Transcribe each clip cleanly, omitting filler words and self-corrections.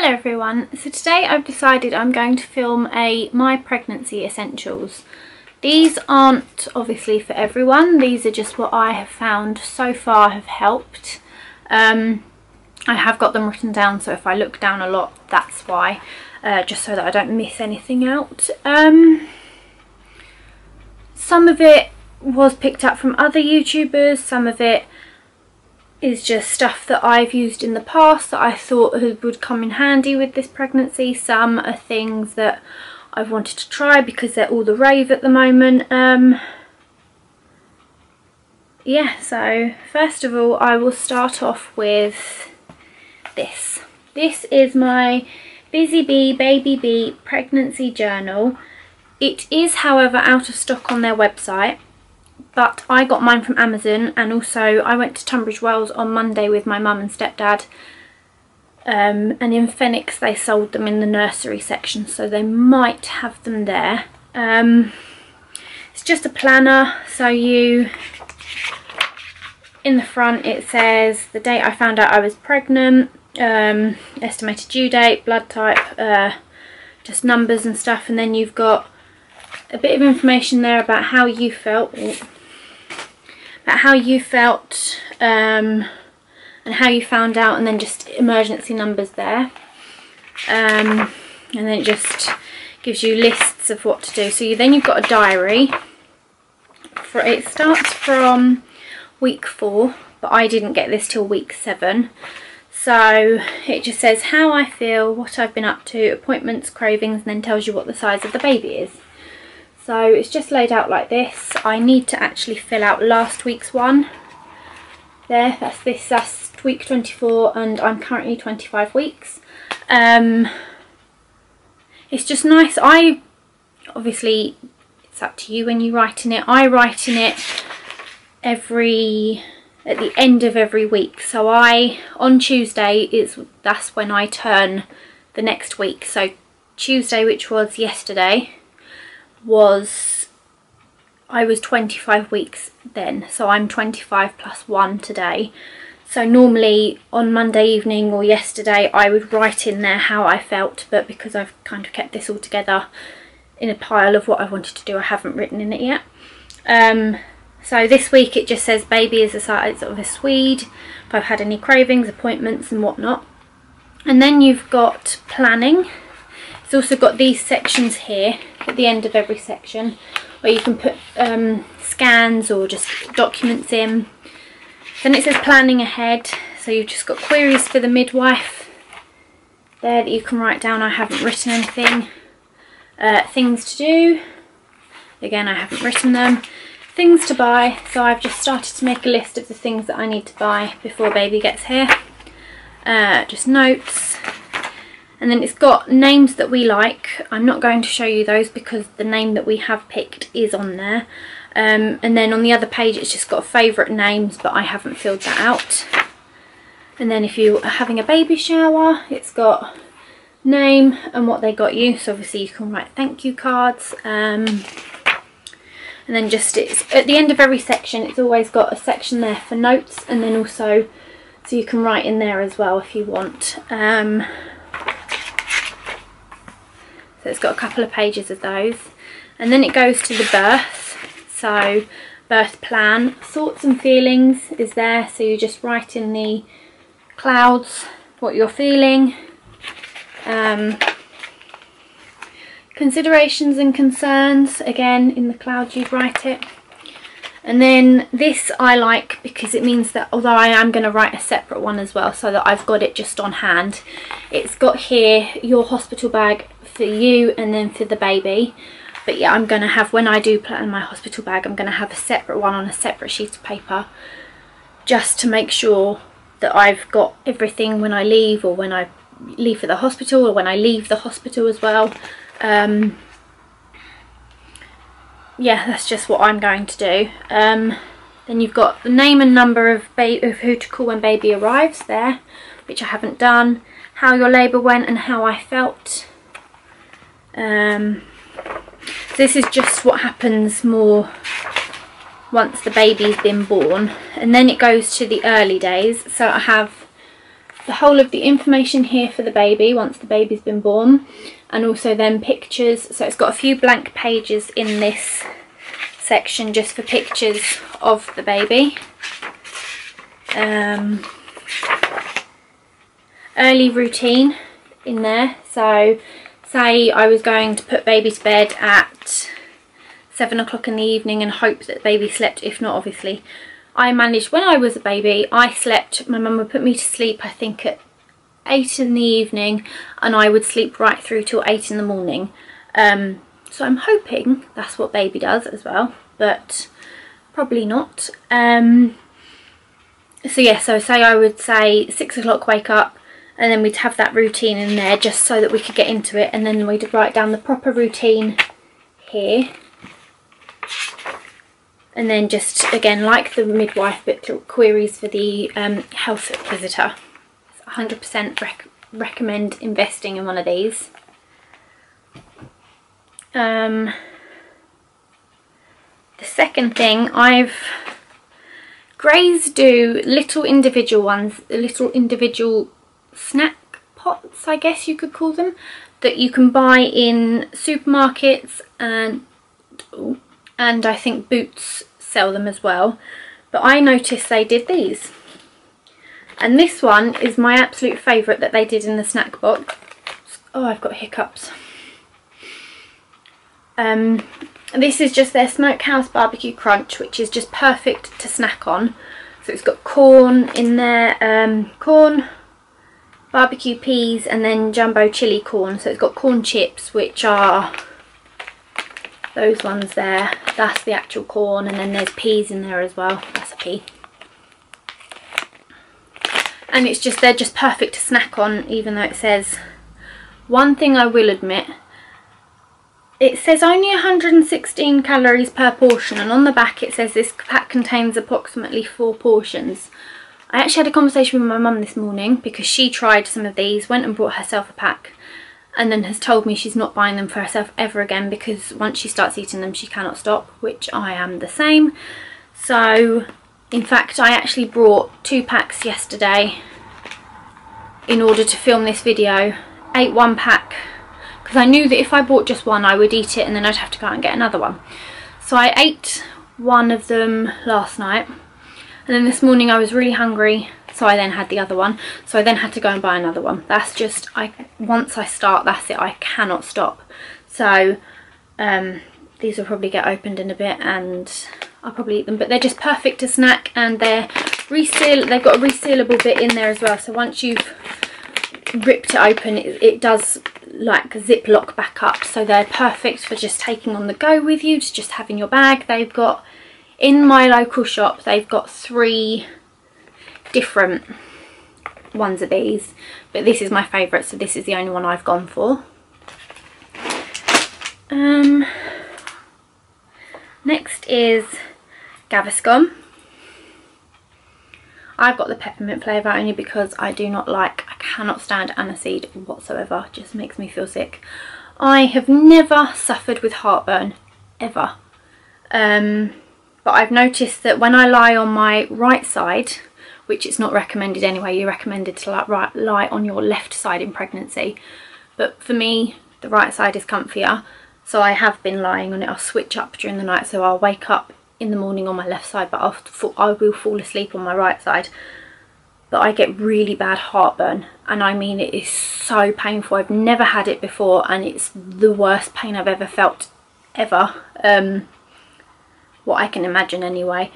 Hello everyone, so today I've decided I'm going to film my pregnancy essentials. These aren't obviously for everyone, these are just what I have found so far have helped. I have got them written down, so if I look down a lot that's why, just so that I don't miss anything out. Some of it was picked up from other YouTubers, some of it is just stuff that I've used in the past that I thought would come in handy with this pregnancy. Some are things that I've wanted to try because they're all the rave at the moment. Yeah, so first of all I will start off with this. This is my Busy Bee Baby Bee Pregnancy Journal. It is however out of stock on their website, but I got mine from Amazon, and also I went to Tunbridge Wells on Monday with my mum and stepdad, and in Phoenix they sold them in the nursery section, so they might have them there. It's just a planner, so in the front it says the date I found out I was pregnant, estimated due date, blood type, just numbers and stuff, and then you've got a bit of information there about how you felt, and how you found out, and then just emergency numbers there, and then it just gives you lists of what to do. So then you've got a diary. It starts from week 4, but I didn't get this till week 7. So it just says how I feel, what I've been up to, appointments, cravings, and then tells you what the size of the baby is. So it's just laid out like this. I need to actually fill out last week's one. There, that's week 24, and I'm currently 25 weeks. It's just nice. Obviously it's up to you when you write in it. I write in it at the end of every week. So on Tuesday that's when I turn the next week. So Tuesday, which was yesterday, I was 25 weeks then, so I'm 25 plus 1 today. So normally on Monday evening or yesterday I would write in there how I felt, but because I've kind of kept this all together in a pile of what I wanted to do, I haven't written in it yet. So this week it just says baby is the size of a Swede, if I've had any cravings, appointments and whatnot. And then you've got planning. It's also got these sections here at the end of every section where you can put scans or just documents in. Then it says planning ahead, so you've just got queries for the midwife there that you can write down. I haven't written anything. Things to do, again I haven't written them. Things to buy, so I've just started to make a list of the things that I need to buy before baby gets here. Just notes. And then it's got names that we like. I'm not going to show you those because the name that we have picked is on there. And then on the other page it's just got favourite names, but I haven't filled that out. And then if you are having a baby shower, it's got name and what they got you. So obviously you can write thank you cards. And then it's at the end of every section, it's always got a section there for notes, and then also so you can write in there as well if you want. So it's got a couple of pages of those, and then it goes to the birth. So birth plan, thoughts and feelings is there, so you just write in the clouds what you're feeling. Considerations and concerns, again in the clouds you'd write it. And then this I like because it means that although I am going to write a separate one as well, so that I've got it just on hand, it's got here your hospital bag for you and then for the baby. But yeah, I'm going to have, when I do plan my hospital bag, I'm going to have a separate one on a separate sheet of paper, just to make sure that I've got everything when I leave, or when I leave for the hospital, or when I leave the hospital as well. Yeah, that's just what I'm going to do. Then you've got the name and number of who to call when baby arrives there, which I haven't done. How your labour went and how I felt. This is just what happens more once the baby's been born. And then it goes to the early days. So I have the whole of the information here for the baby once the baby's been born, and also then pictures. So it's got a few blank pages in this section just for pictures of the baby. Early routine in there. So say I was going to put baby to bed at 7 o'clock in the evening and hope that the baby slept. If not, obviously I managed, when I was a baby, I slept, my mum would put me to sleep I think at 8 in the evening, and I would sleep right through till 8 in the morning. So I'm hoping that's what baby does as well, but probably not. So yeah, so say I would say 6 o'clock wake up, and then we'd have that routine in there just so that we could get into it, and then we'd write down the proper routine here. And then just, again, like the midwife, but queries for the health visitor. 100% recommend investing in one of these. The second thing, Graze do little individual ones, little individual snack pots, I guess you could call them, that you can buy in supermarkets, and I think Boots sell them as well, but I noticed they did these, and this one is my absolute favourite that they did in the snack box. Oh, I've got hiccups. This is just their Smokehouse barbecue crunch, which is just perfect to snack on. So it's got corn in there, corn, barbecue peas, and then jumbo chili corn. So it's got corn chips, which are those ones there. That's the actual corn, and then there's peas in there as well. That's a pea. And it's just, they're just perfect to snack on, even though it says, one thing I will admit, it says only 116 calories per portion, and on the back it says this pack contains approximately 4 portions. I actually had a conversation with my mum this morning because she tried some of these, went and brought herself a pack, and then has told me she's not buying them for herself ever again because once she starts eating them she cannot stop, which I am the same. So in fact I actually brought 2 packs yesterday in order to film this video. Ate 1 pack because I knew that if I bought just one I would eat it and then I'd have to go out and get another one. So I ate one of them last night, and then this morning I was really hungry, so I then had the other one, so I then had to go and buy another one. That's just, once I start, that's it, I cannot stop. So these will probably get opened in a bit and I'll probably eat them, but they're just perfect to snack, and they've got a resealable bit in there as well, so once you've ripped it open it does like zip lock back up, so they're perfect for just taking on the go with you, to just have in your bag. They've got, in my local shop, they've got 3 different ones of these, but this is my favourite, so this is the only one I've gone for. Next is Gaviscon. I've got the peppermint flavour only because I cannot stand aniseed whatsoever. It just makes me feel sick. I have never suffered with heartburn, ever. But I've noticed that when I lie on my right side, which it's not recommended anyway, you're recommended to lie on your left side in pregnancy. But for me, the right side is comfier. So I have been lying on it. I'll switch up during the night, so I'll wake up in the morning on my left side, but I will fall asleep on my right side. But I get really bad heartburn, and I mean it is so painful. I've never had it before, and it's the worst pain I've ever felt, ever. What I can imagine anyway,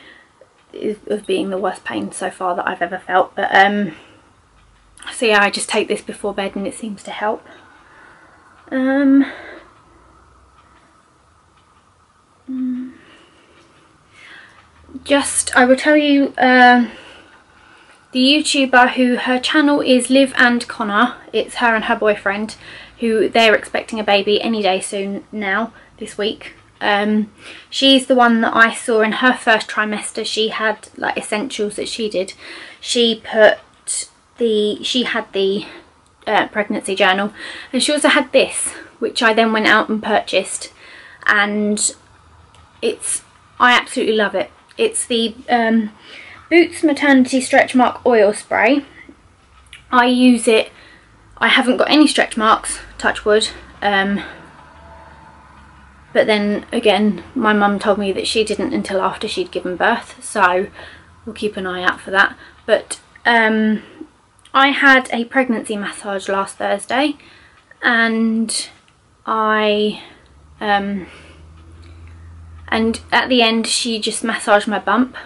of being the worst pain so far that I've ever felt. But so yeah, I just take this before bed and it seems to help. I will tell you, the YouTuber who her channel is Liv and Connor, it's her and her boyfriend, who they're expecting a baby any day soon now, this week. She's the one that I saw in her first trimester. She had like essentials that she did. She had the pregnancy journal, and she also had this, which I then went out and purchased, and I absolutely love it. It's the Boots Maternity Stretch Mark Oil Spray. I use it, I haven't got any stretch marks, touch wood, but then again my mum told me that she didn't until after she'd given birth, so we'll keep an eye out for that. But I had a pregnancy massage last Thursday, and and at the end she just massaged my bump,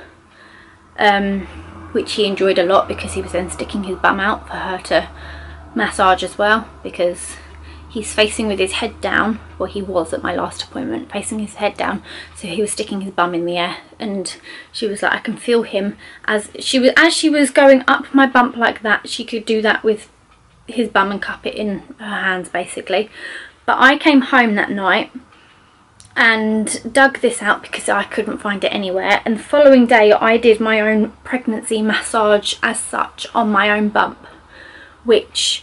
which he enjoyed a lot because he was then sticking his bum out for her to massage as well, because he's facing with his head down, well he was at my last appointment, facing his head down, so he was sticking his bum in the air, and she was like, I can feel him as she was going up my bump like that, she could do that with his bum and cup it in her hands basically. But I came home that night and dug this out because I couldn't find it anywhere, and the following day I did my own pregnancy massage as such on my own bump, which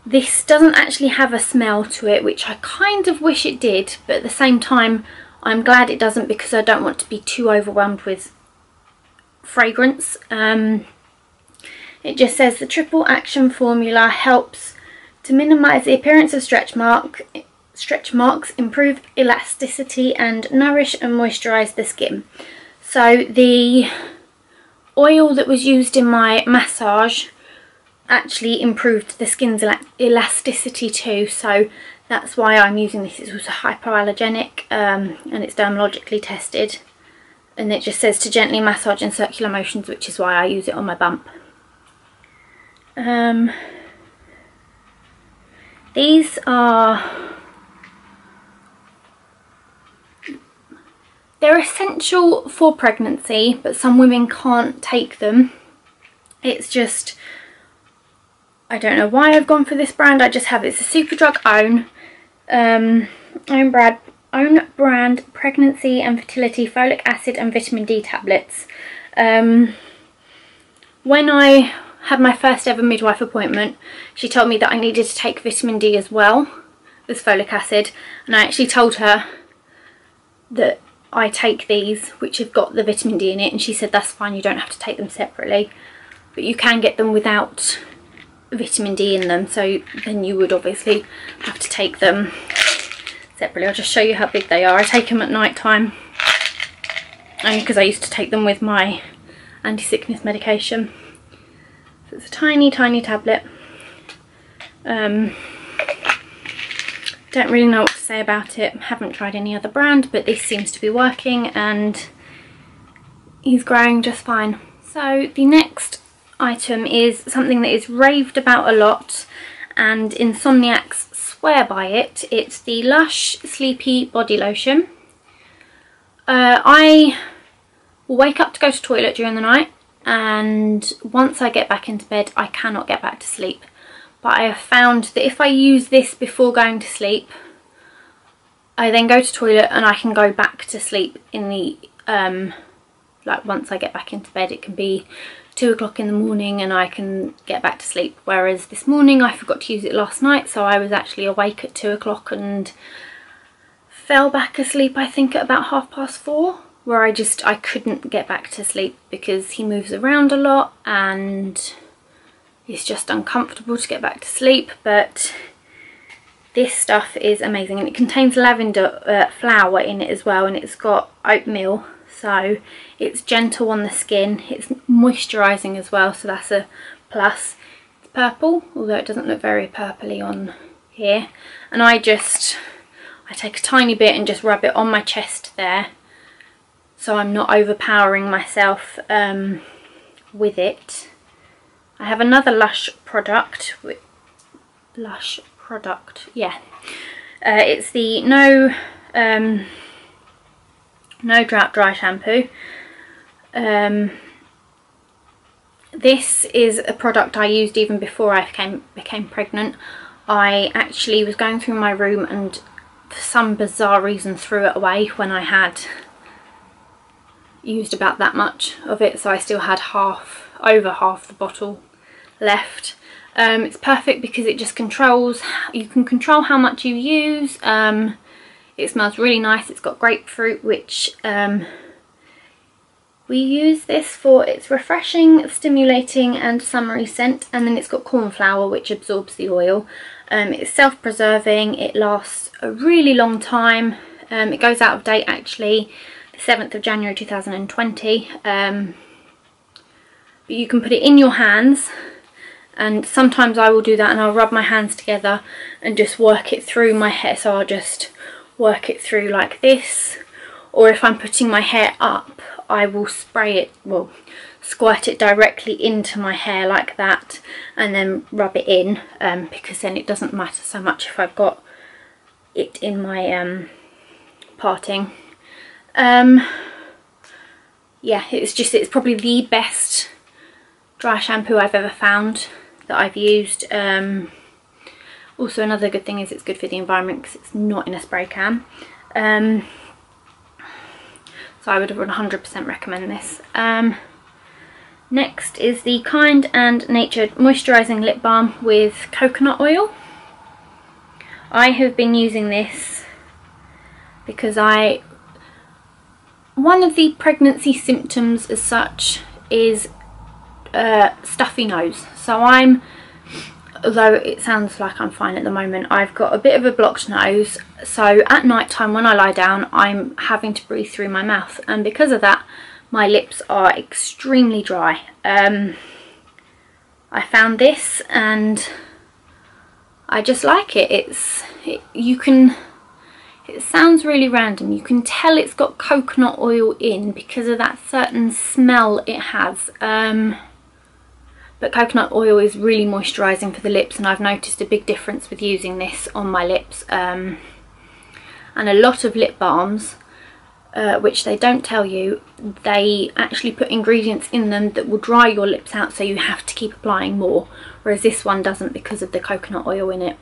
this doesn't actually have a smell to it, which I kind of wish it did, but at the same time I'm glad it doesn't, because I don't want to be too overwhelmed with fragrance. It just says the triple action formula helps to minimise the appearance of stretch marks, improve elasticity, and nourish and moisturise the skin. So the oil that was used in my massage actually improved the skin's elasticity too, so that's why I'm using this. It's also hypoallergenic, and it's dermatologically tested, and it just says to gently massage in circular motions, which is why I use it on my bump. These are, they're essential for pregnancy, but some women can't take them. It's just, I don't know why I've gone for this brand. I just have it. It's a Superdrug own brand pregnancy and fertility folic acid and vitamin D tablets. When I had my first ever midwife appointment, she told me that I needed to take vitamin D as well as folic acid, and I actually told her that I take these which have got the vitamin D in it, and she said that's fine, you don't have to take them separately, but you can get them without vitamin D in them, so then you would obviously have to take them separately. I'll just show you how big they are. I take them at night time only because I used to take them with my anti-sickness medication. So it's a tiny tablet. Don't really know what to say about it. Haven't tried any other brand, but this seems to be working and he's growing just fine. So the next item is something that is raved about a lot and insomniacs swear by it. It's the Lush Sleepy Body Lotion. I will wake up to go to the toilet during the night, and once I get back into bed I cannot get back to sleep. But I have found that if I use this before going to sleep, I then go to the toilet and I can go back to sleep in the like once I get back into bed. It can be 2 o'clock in the morning and I can get back to sleep, whereas this morning I forgot to use it last night, so I was actually awake at 2 o'clock and fell back asleep I think at about 4:30, where I couldn't get back to sleep because he moves around a lot and it's just uncomfortable to get back to sleep. But this stuff is amazing, and it contains lavender flower in it as well, and it's got oatmeal, so it's gentle on the skin, it's moisturising as well, so that's a plus. It's purple, although it doesn't look very purpley on here, and I take a tiny bit and just rub it on my chest there, so I'm not overpowering myself with it. I have another Lush product, it's the No Drought Dry Shampoo. This is a product I used even before I became pregnant. I actually was going through my room and for some bizarre reason threw it away when I had used about that much of it, so I still had over half the bottle left. It's perfect because it just you can control how much you use. It smells really nice. It's got grapefruit, which We use this for its refreshing, stimulating and summery scent, and then it's got cornflower which absorbs the oil. It's self-preserving, it lasts a really long time. It goes out of date actually the 7th of January 2020. But you can put it in your hands, and sometimes I will do that and I'll rub my hands together and just work it through my hair. So I'll just work it through like this, or if I'm putting my hair up, I will spray it, well, squirt it directly into my hair like that and then rub it in, because then it doesn't matter so much if I've got it in my parting. Yeah, it's probably the best dry shampoo I've ever found that I've used. Also another good thing is it's good for the environment because it's not in a spray can. So I would 100% recommend this. Next is the Kind and Natured Moisturising Lip Balm with coconut oil. I have been using this because one of the pregnancy symptoms as such is stuffy nose. So although it sounds like I'm fine at the moment, I've got a bit of a blocked nose, so at night time when I lie down I'm having to breathe through my mouth, and because of that my lips are extremely dry. I found this and I just like it. It sounds really random, you can tell it's got coconut oil in because of that certain smell it has. But coconut oil is really moisturising for the lips, and I've noticed a big difference with using this on my lips. And a lot of lip balms, which they don't tell you, they actually put ingredients in them that will dry your lips out, so you have to keep applying more, whereas this one doesn't because of the coconut oil in it.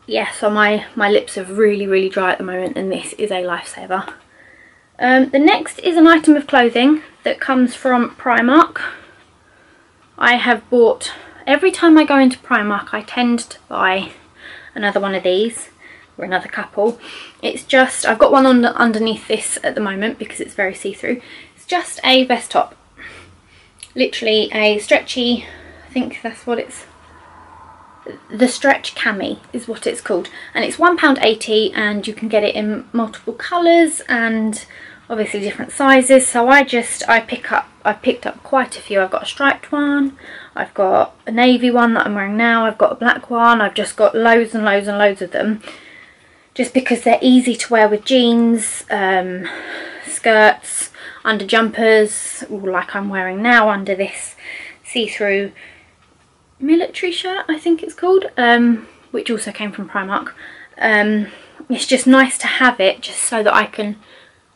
Yeah, so my lips are really dry at the moment, and this is a lifesaver. The next is an item of clothing that comes from Primark. I have bought, every time I go into Primark I tend to buy another one of these, or another couple. It's just, I've got one on underneath this at the moment because it's very see-through. It's just a vest top, literally a stretchy, I think that's what it's, the stretch Camis is what it's called, and it's £1.80, and you can get it in multiple colours and obviously different sizes. So I picked up quite a few. I've got a striped one, I've got a navy one that I'm wearing now, I've got a black one, I've just got loads and loads of them, just because they're easy to wear with jeans, skirts, under jumpers, like I'm wearing now under this see-through military shirt, I think it's called, which also came from Primark. It's just nice to have it, just so that I can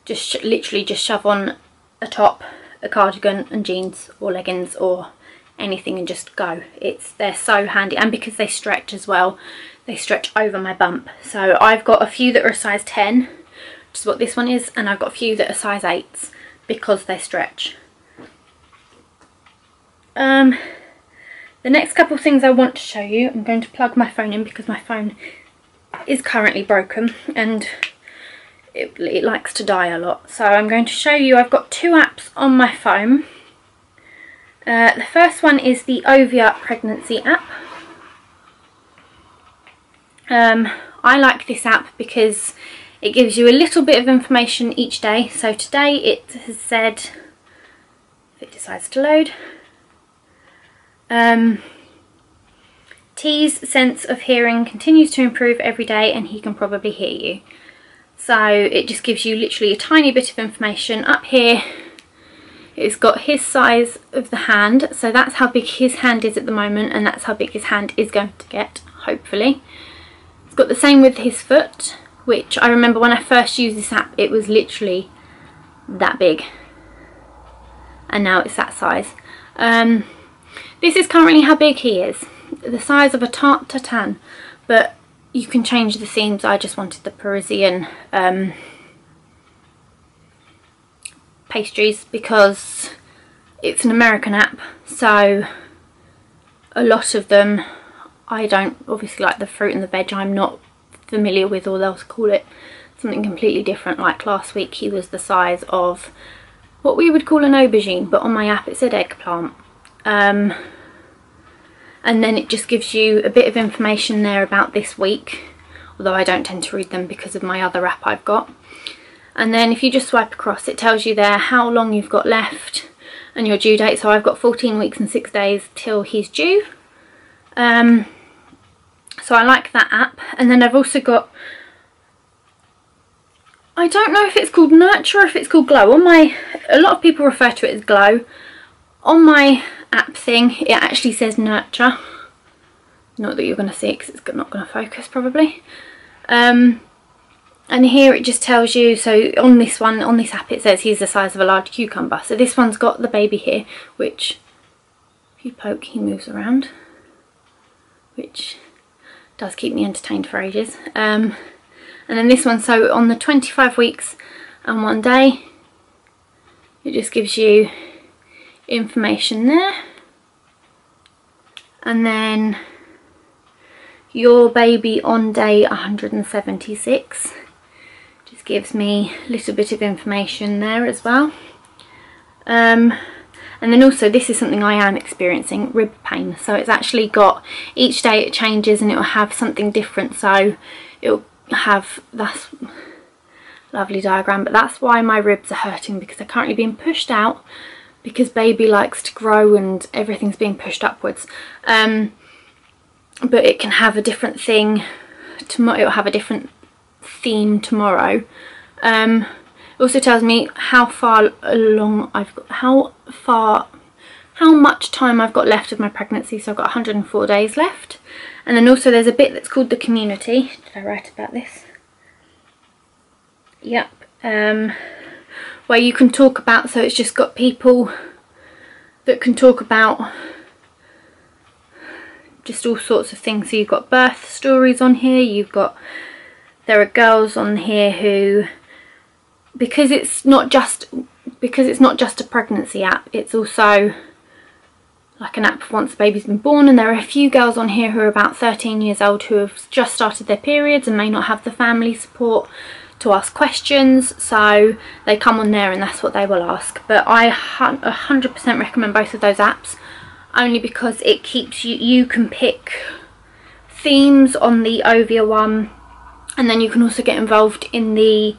just literally just shove on a top, a cardigan and jeans or leggings or anything and just go. They're so handy, and because they stretch as well, they stretch over my bump. So I've got a few that are a size 10, which is what this one is, and I've got a few that are size 8s because they stretch. The next couple of things I want to show you, I'm going to plug my phone in because my phone is currently broken and it likes to die a lot. So I'm going to show you, I've got two apps on my phone. The first one is the Ovia pregnancy app. I like this app because it gives you a little bit of information each day. So today it has said, if it decides to load, T's sense of hearing continues to improve every day and he can probably hear you. So it just gives you literally a tiny bit of information. Up here it's got his size of the hand, so that's how big his hand is at the moment, and that's how big his hand is going to get, hopefully. It's got the same with his foot, which I remember when I first used this app it was literally that big, and now it's that size. This is currently how big he is, the size of a tarte tatin, but you can change the seams. I just wanted the Parisian pastries because it's an American app, so a lot of them I don't obviously like the fruit and the veg I'm not familiar with, or they'll call it something completely different. Like last week he was the size of what we would call an aubergine, but on my app it said eggplant. And then it just gives you a bit of information there about this week, although I don't tend to read them because of my other app I've got. And then if you just swipe across, it tells you there how long you've got left and your due date. So I've got 14 weeks and 6 days till he's due. So I like that app. And then I've also got, I don't know if it's called Nurture or if it's called Glow. A lot of people refer to it as Glow. On my app thing, it actually says Nurture. Not that you're going to see it because it's not going to focus probably. And here it just tells you, so on this app it says he's the size of a large cucumber. So this one's got the baby here, which if you poke he moves around, which does keep me entertained for ages. And then this one, so on the 25 weeks and 1 day, it just gives you information there. And then your baby on day 176. Just gives me a little bit of information there as well. And then also this is something I am experiencing, rib pain. So it's actually got, each day it changes and it will have something different. So it'll have, that's lovely diagram, but that's why my ribs are hurting, because they're currently being pushed out because baby likes to grow and everything's being pushed upwards. But it can have a different thing tomorrow, it'll have a different theme tomorrow. It also tells me how far along I've got, how much time I've got left of my pregnancy. So I've got 104 days left. And then also there's a bit that's called the community. Did I write about this? Yep. Where you can talk about, so it's just got people that can talk about just all sorts of things. So you've got birth stories on here, there are girls on here who, because it's not just a pregnancy app, it's also like an app for once the baby's been born, and there are a few girls on here who are about 13 years old who have just started their periods and may not have the family support to ask questions, so they come on there and that's what they will ask. But I 100% recommend both of those apps, only because it keeps you can pick themes on the Ovia one, and then you can also get involved in the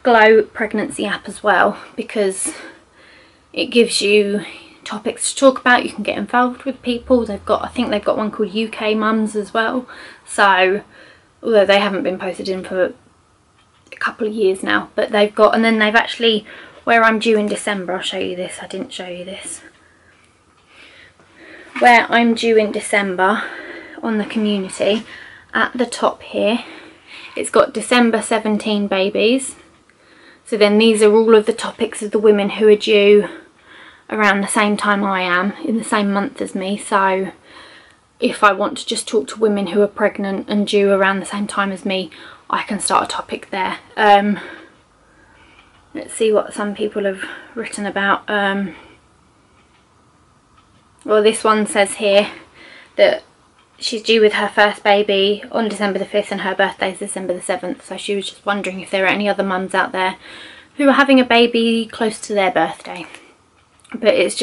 Glow pregnancy app as well, because it gives you topics to talk about. You can get involved with people. I think they've got one called UK Mums as well. So although they haven't been posted in for a couple of years now, but they've got, and then they've actually, where I'm due in December, I'll show you this, I didn't show you this. Where I'm due in December on the community, at the top here, it's got December 17 babies. So then these are all of the topics of the women who are due around the same time I am, in the same month as me. So if I want to just talk to women who are pregnant and due around the same time as me, I can start a topic there. Let's see what some people have written about. Well, this one says here that she's due with her first baby on December the 5th and her birthday is December the 7th. So she was just wondering if there are any other mums out there who are having a baby close to their birthday. But it's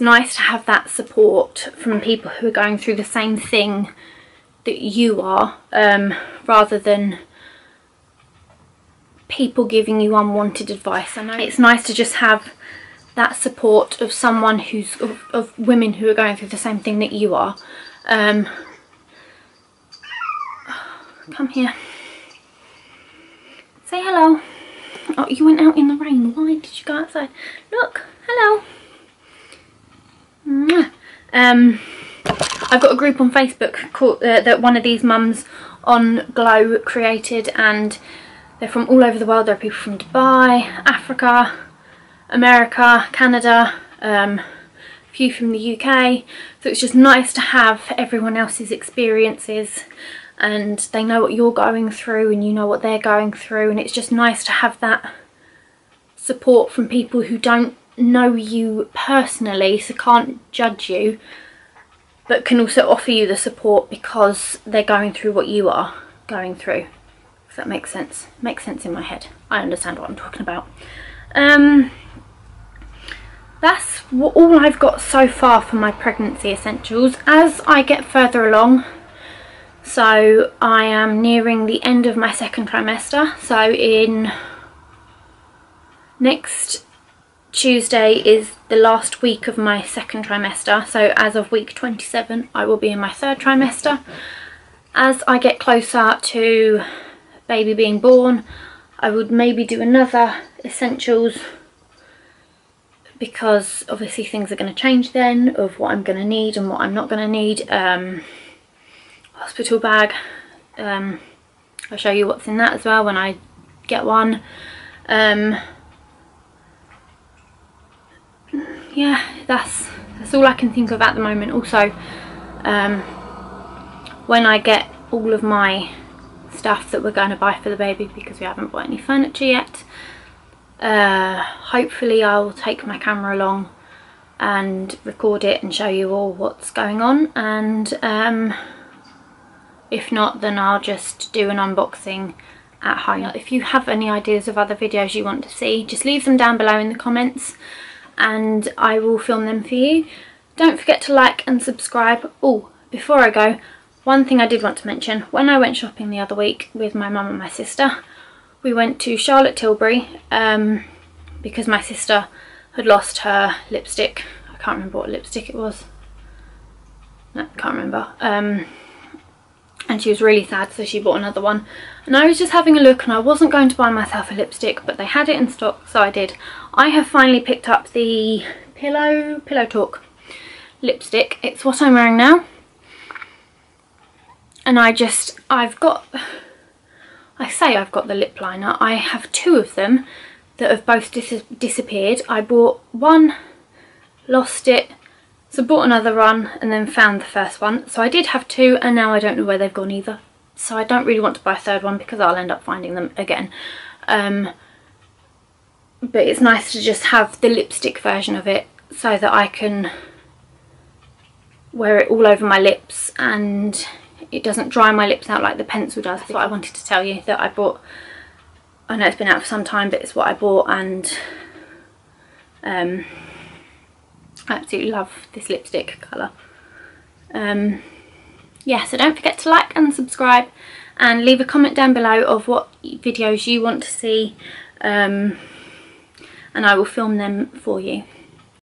nice to have that support from people who are going through the same thing that you are, rather than people giving you unwanted advice. I know it's nice to just have that support of someone who's of women who are going through the same thing that you are. Come here. Say hello. Oh, you went out in the rain. Why did you go outside? Look, hello. I've got a group on Facebook called, that one of these mums on Glow created, and they're from all over the world. There are people from Dubai, Africa, America, Canada, a few from the UK. So it's just nice to have everyone else's experiences, and they know what you're going through and you know what they're going through, and it's just nice to have that support from people who don't know you personally, so can't judge you, but can also offer you the support because they're going through what you are going through. that makes sense. Makes sense in my head. I understand what I'm talking about. That's all I've got so far for my pregnancy essentials. As I get further along, so I am nearing the end of my second trimester, so in next Tuesday is the last week of my second trimester, so as of week 27 I will be in my third trimester. As I get closer to baby being born, I would maybe do another essentials, because obviously things are going to change then, of what I'm going to need and what I'm not going to need. Hospital bag, I'll show you what's in that as well when I get one. Yeah, that's all I can think of at the moment. Also, when I get all of my stuff that we're going to buy for the baby, because we haven't bought any furniture yet, hopefully I'll take my camera along and record it and show you all what's going on, and if not, then I'll just do an unboxing at home. If you have any ideas of other videos you want to see, just leave them down below in the comments and I will film them for you. Don't forget to like and subscribe. Oh, before I go, one thing I did want to mention. When I went shopping the other week with my mum and my sister, we went to Charlotte Tilbury because my sister had lost her lipstick. I can't remember what lipstick it was. No, can't remember. And she was really sad, so she bought another one. And I was just having a look, and I wasn't going to buy myself a lipstick, but they had it in stock, so I did. I have finally picked up the Pillow Talk lipstick. It's what I'm wearing now. And I say I've got the lip liner. I have two of them that have both disappeared. I bought one, lost it, so bought another one and then found the first one. So I did have two, and now I don't know where they've gone either. So I don't really want to buy a third one because I'll end up finding them again. But it's nice to just have the lipstick version of it so that I can wear it all over my lips and it doesn't dry my lips out like the pencil does. That's what I wanted to tell you, that I bought. I know it's been out for some time, but it's what I bought, and I absolutely love this lipstick colour. Yeah, so don't forget to like and subscribe and leave a comment down below of what videos you want to see, and I will film them for you.